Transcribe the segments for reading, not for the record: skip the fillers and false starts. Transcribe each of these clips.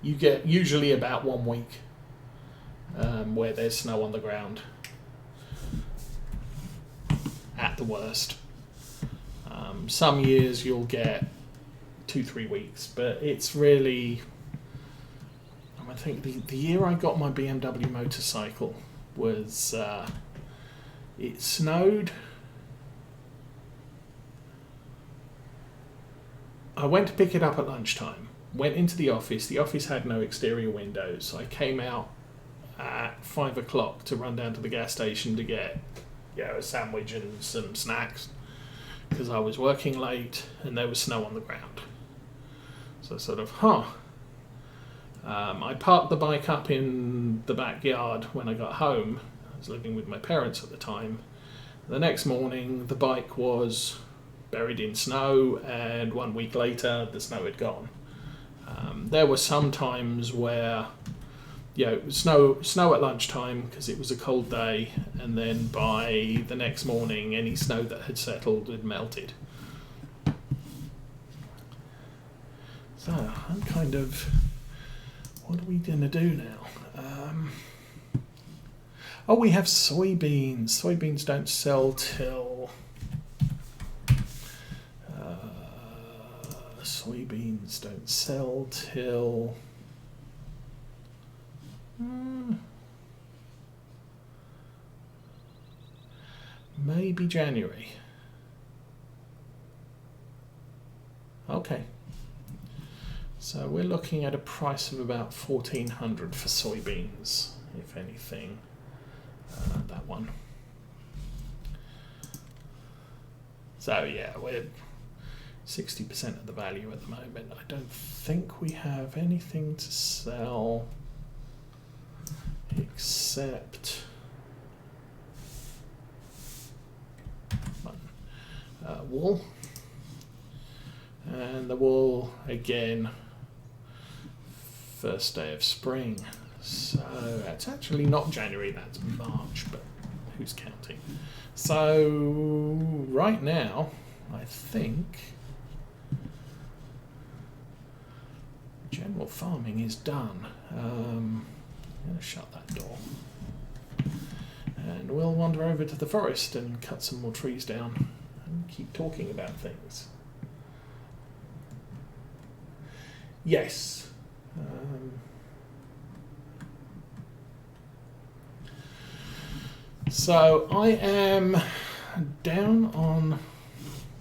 You get usually about 1 week where there's snow on the ground, at the worst. Some years you'll get 2-3 weeks, but it's really... I think the year I got my BMW motorcycle was... it snowed... I went to pick it up at lunchtime, went into the office had no exterior windows. I came out at 5 o'clock to run down to the gas station to get a sandwich and some snacks, because I was working late and there was snow on the ground. So sort of, I parked the bike up in the backyard when I got home. I was living with my parents at the time. The next morning, the bike was buried in snow, and 1 week later, the snow had gone. There were some times where, snow at lunchtime because it was a cold day, and then by the next morning, any snow that had settled had melted. So I'm kind of, what are we going to do now? We have soybeans. Soybeans don't sell till... soybeans don't sell till... maybe January. Okay. So we're looking at a price of about $1,400 for soybeans, if anything. That one. So yeah, we're 60% of the value at the moment. I don't think we have anything to sell except wool. And the wool, again, first day of spring. So it's actually not January, that's March, but who's counting? So right now, I think general farming is done. I'm going to shut that door. And we'll wander over to the forest and cut some more trees down and keep talking about things. Yes. So I am down on,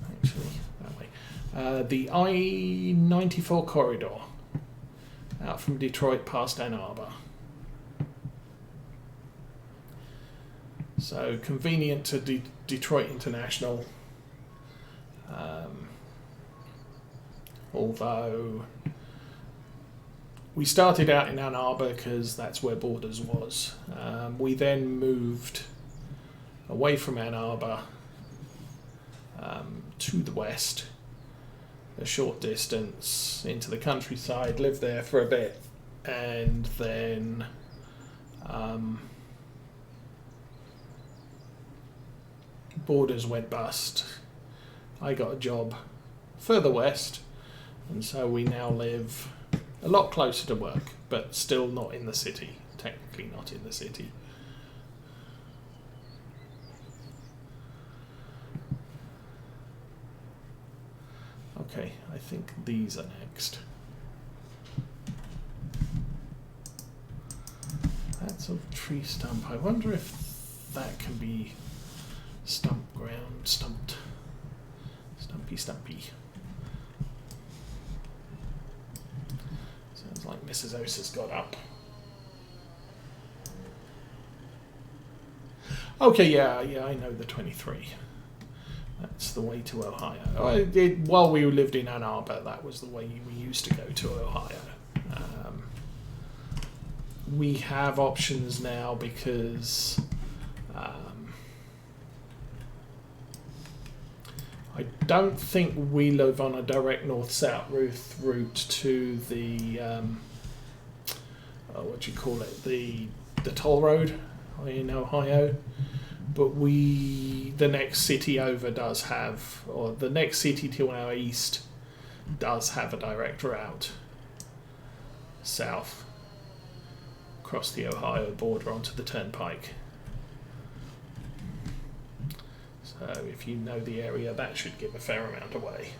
actually, that way, the I-94 corridor out from Detroit past Ann Arbor. So convenient to Detroit International. Although we started out in Ann Arbor because that's where Borders was. We then moved away from Ann Arbor to the west, a short distance into the countryside, lived there for a bit, and then Borders went bust. I got a job further west, and so we now live a lot closer to work, but still not in the city, technically not in the city. Okay, I think these are next. That's a tree stump. I wonder if that can be stumpy. Sounds like Mrs. Osa's got up. Okay, yeah, I know the 23. That's the way to Ohio. While we lived in Ann Arbor, that was the way we used to go to Ohio. We have options now because I don't think we live on a direct north-south route to the the toll road in Ohio. But the next city over does have, or the next city to our east does have a direct route. south across the Ohio border onto the turnpike. So if you know the area, that should give a fair amount away.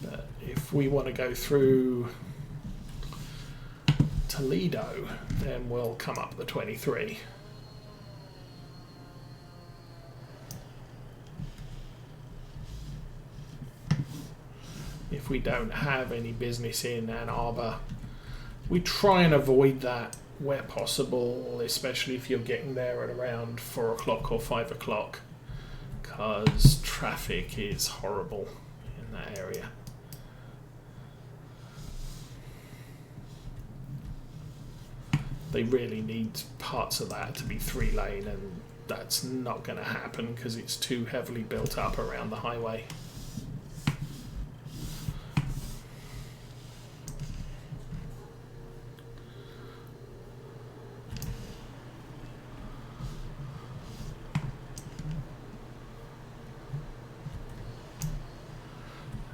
But if we want to go through Toledo, then we'll come up the 23. If we don't have any business in Ann Arbor, we try and avoid that where possible, especially if you're getting there at around 4 o'clock or 5 o'clock, because traffic is horrible in that area. They really need parts of that to be 3-lane, and that's not going to happen because it's too heavily built up around the highway.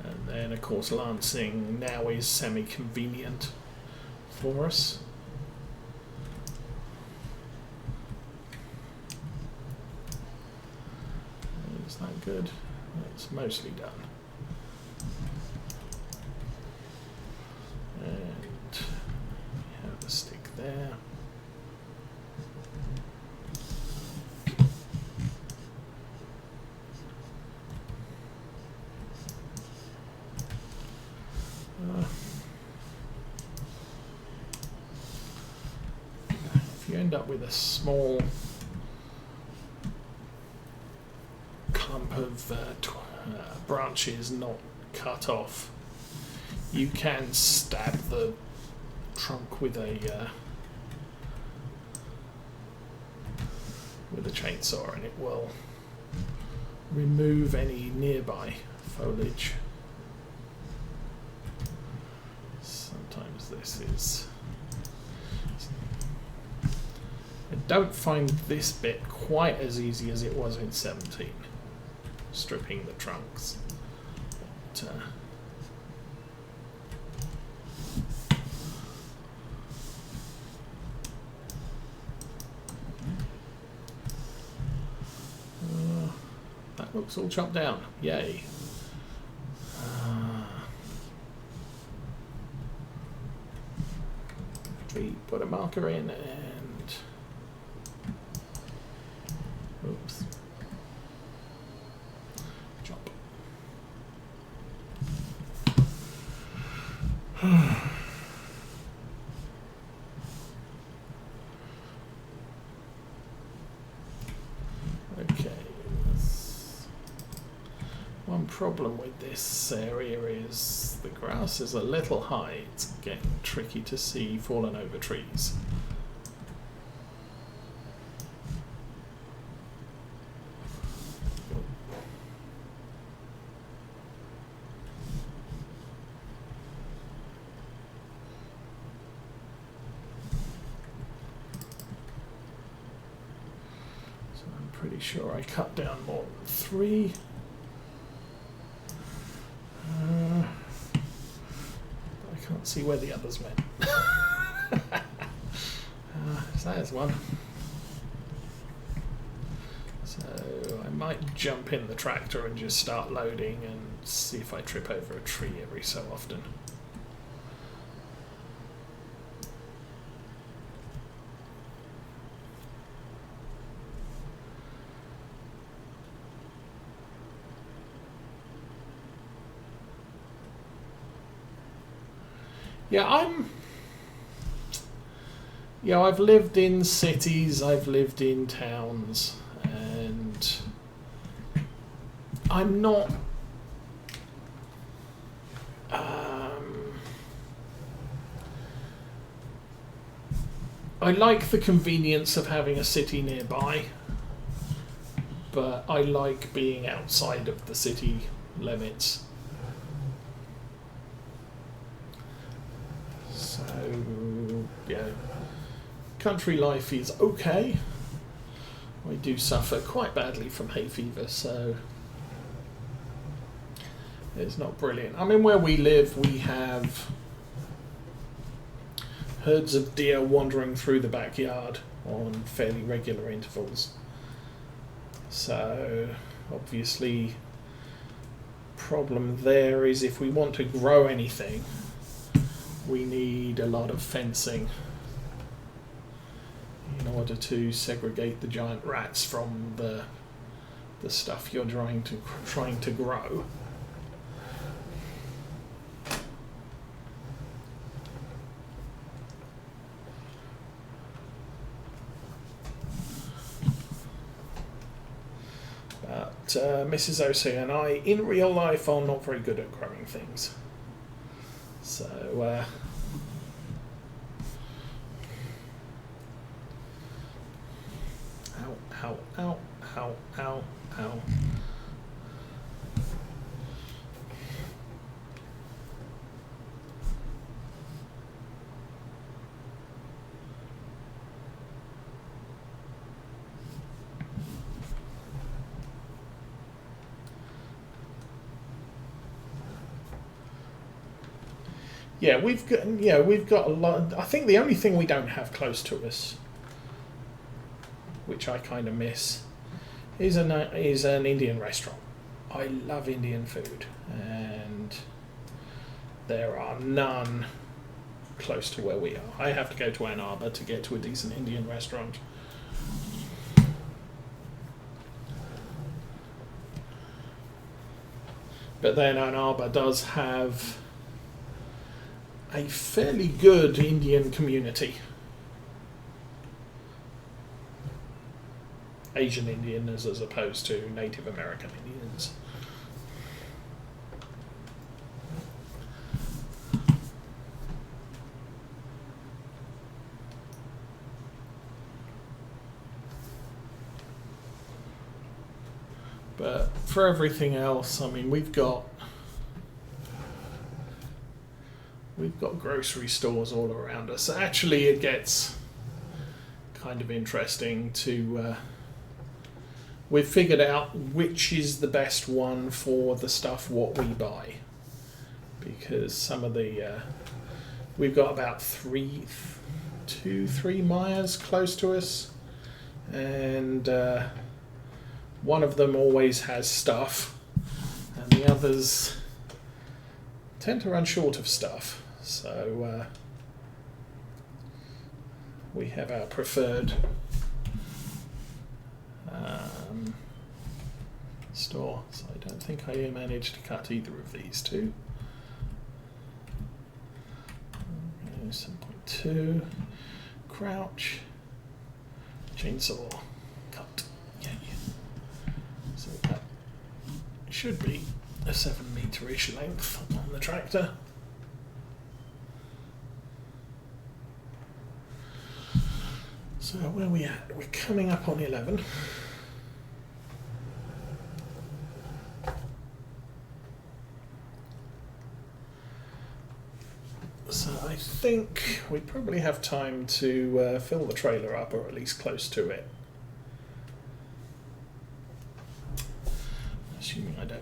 And then, of course, Lansing now is semi-convenient for us. Is that good? It's mostly done. And we have a stick there. If you end up with a small clump of branches not cut off, you can stab the trunk with a chainsaw, and it will remove any nearby foliage. Sometimes this is... I don't find this bit quite as easy as it was in 17, stripping the trunks. But, that looks all chopped down. Yay. We put a marker in and... oops. Chop. Okay. One problem with this area is the grass is a little high. It's getting tricky to see fallen over trees. So I'm pretty sure I cut down more than 3. I can't see where the others went. So there's one. So I might jump in the tractor and just start loading and see if I trip over a tree every so often. Yeah, I've lived in cities, I've lived in towns, and I'm not I like the convenience of having a city nearby, but I like being outside of the city limits. So, yeah, country life is okay. I do suffer quite badly from hay fever, so It's not brilliant. I mean, where we live, we have herds of deer wandering through the backyard on fairly regular intervals. So, obviously, problem there is if we want to grow anything, we need a lot of fencing in order to segregate the giant rats from the stuff you're trying to grow. But Mrs. O.C. and I, in real life, are not very good at growing things. So, ow, ow, ow, ow, ow. Yeah, we've got a lot. I think the only thing we don't have close to us, which I kind of miss, is an Indian restaurant. I love Indian food, and there are none close to where we are. I have to go to Ann Arbor to get to a decent Indian restaurant. But then Ann Arbor does have a fairly good Indian community. Asian Indians as opposed to Native American Indians. But for everything else, I mean, we've got grocery stores all around us. Actually, it gets kind of interesting to... we've figured out which is the best one for the stuff what we buy. Because some of the... we've got about 3 Myers close to us. And one of them always has stuff. And the others tend to run short of stuff. So we have our preferred store. So I don't think I managed to cut either of these two. 7.2, crouch, chainsaw, cut. Yeah. So that should be a 7-meter-ish length on the tractor. So where are we at? We're coming up on 11. So I think we probably have time to fill the trailer up, or at least close to it. Assuming I don't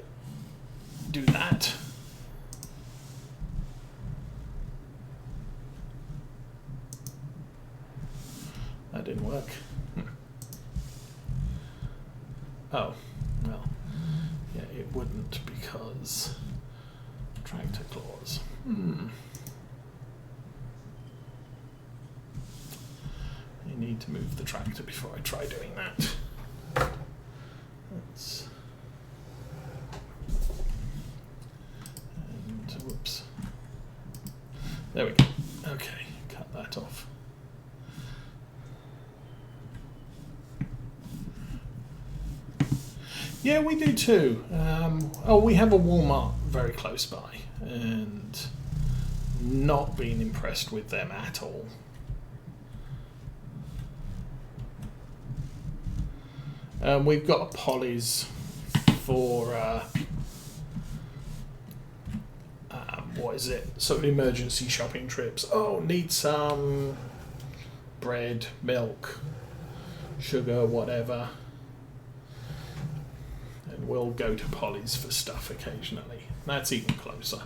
do that. That didn't work. Oh, well, yeah, it wouldn't because tractor clause. I need to move the tractor before I try doing that. That's... and whoops. There we go. Okay, cut that off. Yeah, we do too. We have a Walmart very close by, and not been impressed with them at all. We've got a Polly's for what is it? Sort of emergency shopping trips. Oh, need some bread, milk, sugar, whatever. And we'll go to Polly's for stuff occasionally. That's even closer.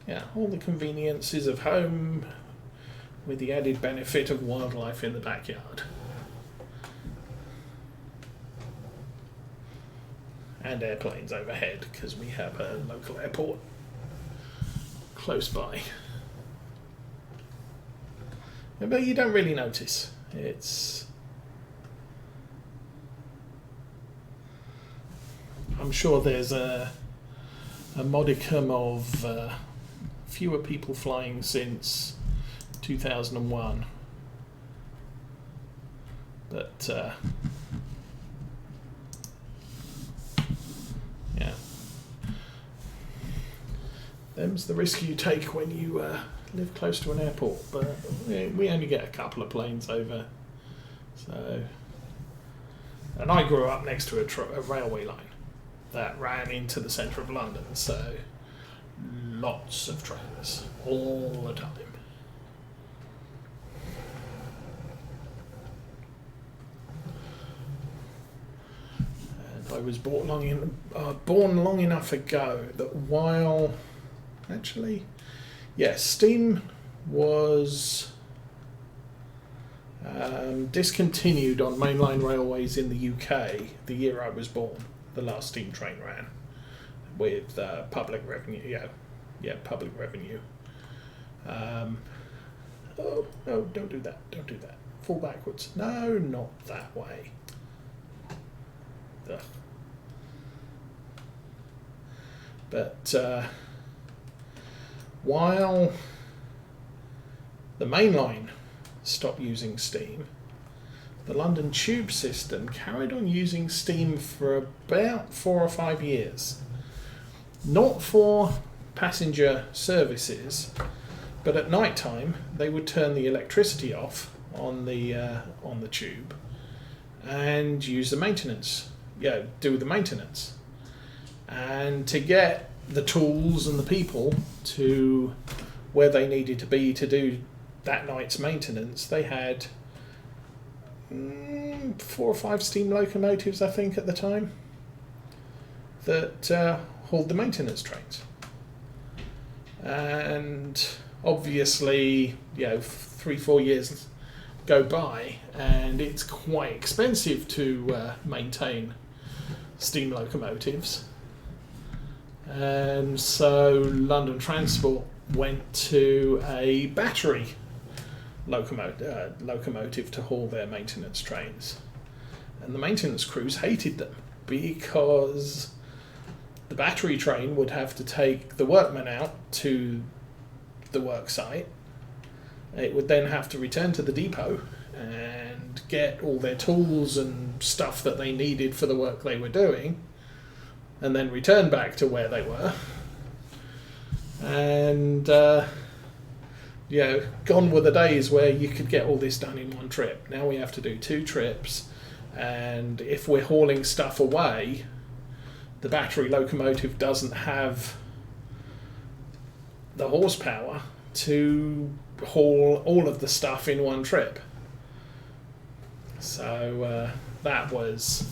Yeah, all the conveniences of home with the added benefit of wildlife in the backyard. And airplanes overhead, because we have a local airport close by. But you don't really notice. I'm sure there's a modicum of fewer people flying since 2001. But yeah, them's the risk you take when you live close to an airport. But we only get a couple of planes over. So, and I grew up next to a railway line that ran into the centre of London, so lots of trains all the time. And I was born long enough ago that while steam was discontinued on mainline railways in the UK the year I was born. The last steam train ran with public revenue. Public revenue. Oh, no, don't do that. Don't do that. Fall backwards. No, not that way. Ugh. But while the main line stopped using steam, the London Tube system carried on using steam for about 4 or 5 years. Not for passenger services, but at night time they would turn the electricity off on the tube and use the maintenance. Do the maintenance. And to get the tools and the people to where they needed to be to do that night's maintenance, they had 4 or 5 steam locomotives, I think, at the time, that hauled the maintenance trains. And obviously, 3-4 years go by, and it's quite expensive to maintain steam locomotives. And so London Transport went to a battery locomotive to haul their maintenance trains. And the maintenance crews hated them because the battery train would have to take the workmen out to the work site. It would then have to return to the depot and get all their tools and stuff that they needed for the work they were doing, and then return back to where they were. And gone were the days where you could get all this done in one trip. Now we have to do 2 trips, and if we're hauling stuff away, the battery locomotive doesn't have the horsepower to haul all of the stuff in one trip. So that was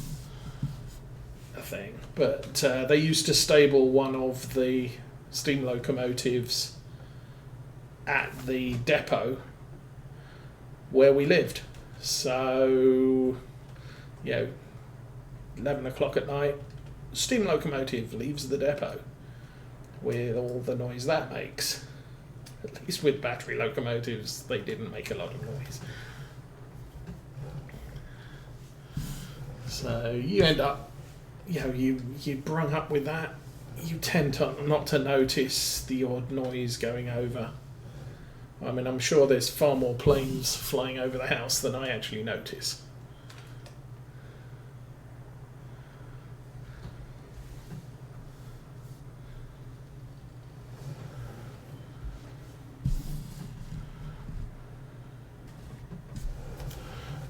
a thing. But they used to stable one of the steam locomotives at the depot where we lived. So, 11 o'clock at night, steam locomotive leaves the depot with all the noise that makes. At least with battery locomotives, they didn't make a lot of noise. So you end up, you brung up with that. You tend not to notice the odd noise going over. I mean, I'm sure there's far more planes flying over the house than I actually notice.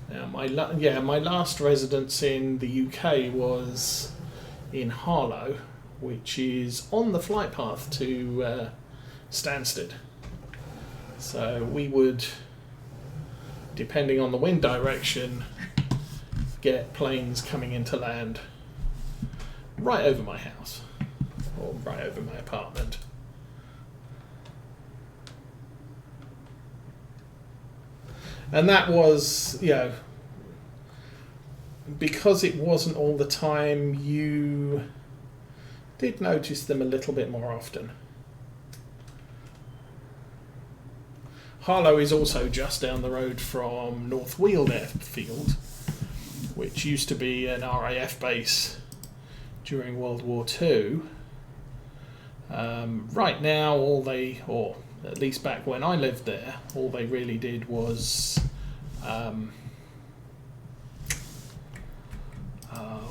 Now, my last residence in the UK was in Harlow, which is on the flight path to Stansted. So we would, depending on the wind direction, get planes coming into land right over my house, or right over my apartment. And that was, because it wasn't all the time, you did notice them a little bit more often. Harlow is also just down the road from North Weald Airfield, which used to be an RAF base during World War II. Right now, or at least back when I lived there, all they really did was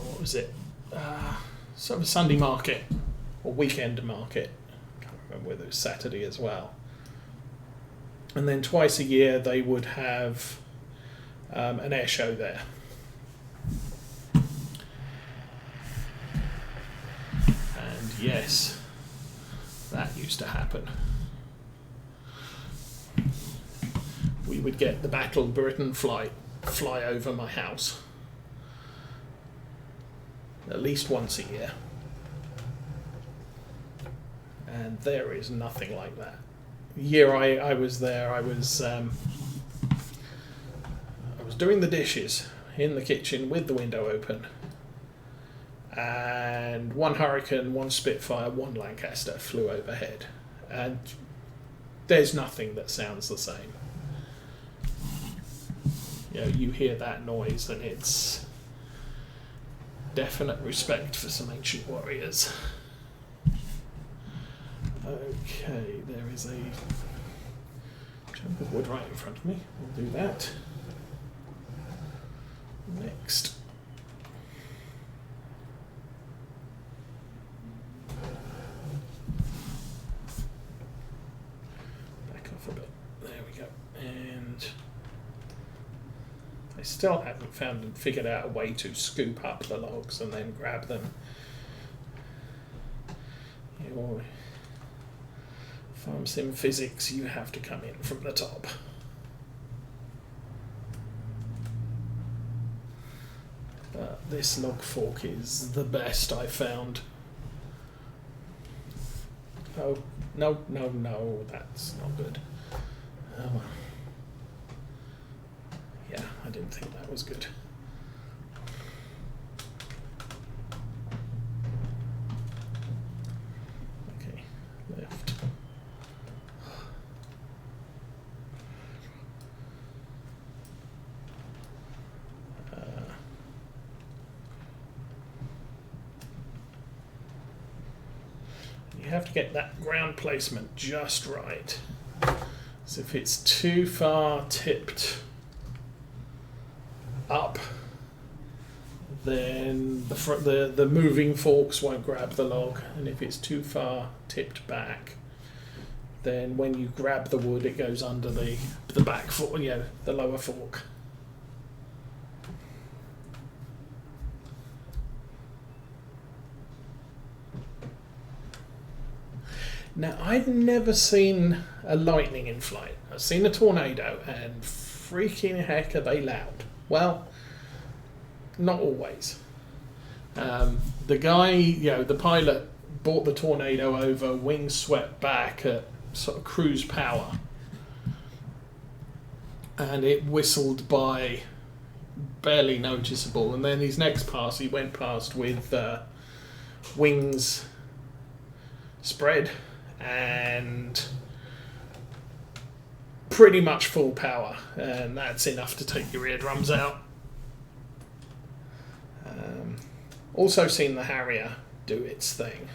what was it? Sort of a Sunday market or weekend market. I can't remember whether it was Saturday as well. And then twice a year they would have an air show there. And yes, that used to happen. We would get the Battle of Britain fly over my house at least once a year, and there is nothing like that. The year I was there, I was doing the dishes in the kitchen with the window open, and one Hurricane, one Spitfire, one Lancaster flew overhead, and there's nothing that sounds the same. You hear that noise and it's definite respect for some ancient warriors. Okay, there is a chunk of wood right in front of me. We'll do that. Next. Back off a bit. There we go. And I still haven't found and figured out a way to scoop up the logs and then grab them. Farm sim physics, you have to come in from the top. But this log fork is the best I've found. Oh, no, that's not good. Oh well. Yeah, I didn't think that was good. Okay, left. You have to get that ground placement just right. So if it's too far tipped up, then the moving forks won't grab the log, and if it's too far tipped back, then when you grab the wood, it goes under the back fork, the lower fork. Now, I've never seen a lightning in flight. I've seen a tornado, and freaking heck are they loud. Well, not always. The guy, the pilot brought the tornado over, wings swept back at sort of cruise power, and it whistled by barely noticeable. And then his next pass, he went past with wings spread and pretty much full power, and that's enough to take your eardrums out. Also seen the Harrier do its thing,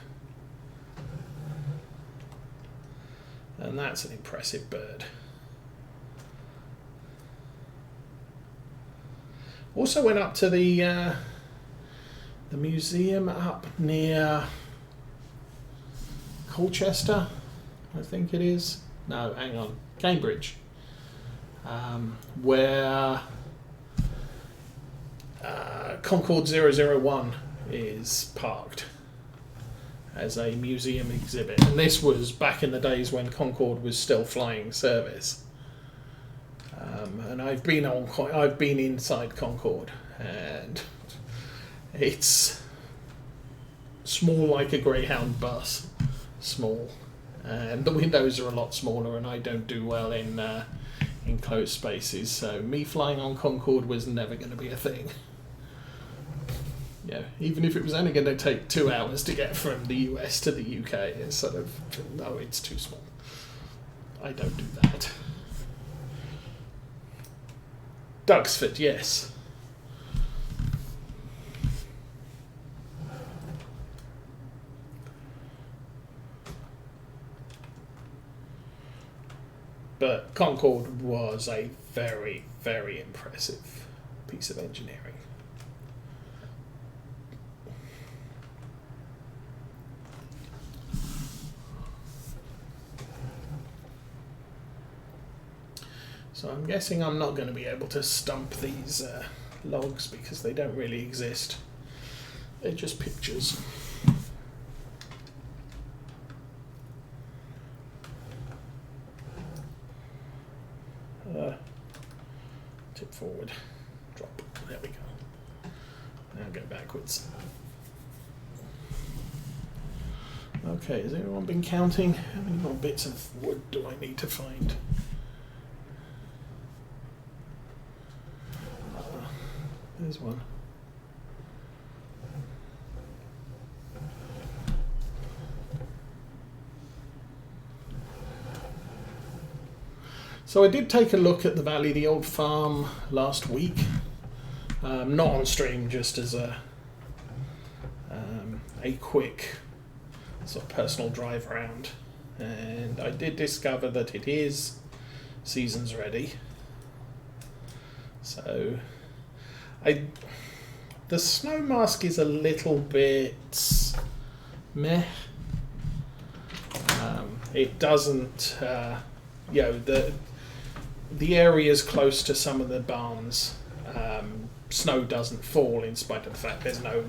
and that's an impressive bird. Also went up to the museum up near Colchester, I think it is. No, hang on, Cambridge, where Concorde 001 is parked. as a museum exhibit, and this was back in the days when Concorde was still flying service. And I've been inside Concorde, and it's small like a Greyhound bus, small, and the windows are a lot smaller, and I don't do well in enclosed spaces, so me flying on Concorde was never going to be a thing. Yeah, even if it was only going to take 2 hours to get from the US to the UK, it's sort of, no, it's too small. I don't do that. Duxford, yes. But Concorde was a very, very impressive piece of engineering. So I'm guessing I'm not going to be able to stump these logs because they don't really exist. They're just pictures. Tip forward, drop, there we go. Now go backwards. Okay, has everyone been counting? How many more bits of wood do I need to find? There's one. So I did take a look at the Valley of the Old Farm last week, not on stream, just as a quick sort of personal drive around, and I did discover that it is seasons ready. So the snow mask is a little bit meh. It doesn't, the areas close to some of the barns, snow doesn't fall in spite of the fact there's no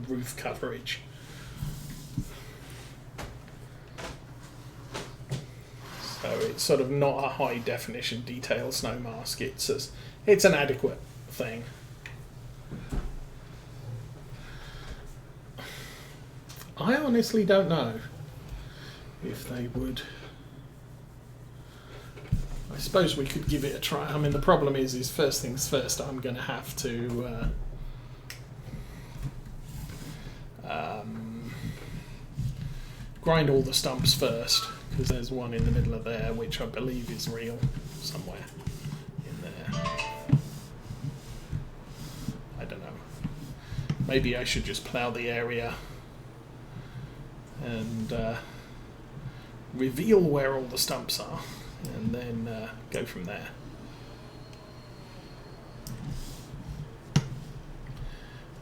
roof coverage. So it's sort of not a high definition detail snow mask. It's an adequate thing. I honestly don't know if they would. I suppose we could give it a try. I mean, the problem is first things first, I'm going to have to grind all the stumps first, because there's one in the middle of there which I believe is real somewhere in there. I don't know. Maybe I should just plough the area and reveal where all the stumps are, and then go from there.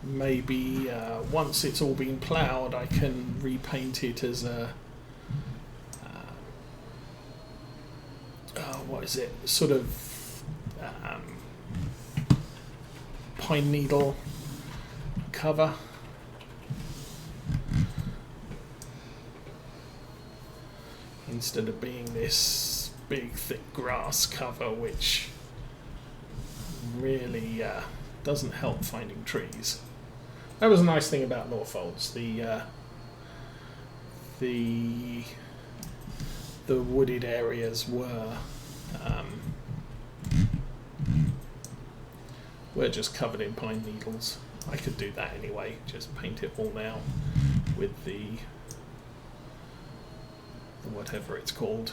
Maybe once it's all been ploughed, I can repaint it as a what is it? Sort of pine needle cover. Instead of being this big thick grass cover, which really doesn't help finding trees. That was a nice thing about Norfolds. The wooded areas were just covered in pine needles. I could do that anyway, just paint it all now with the whatever it's called,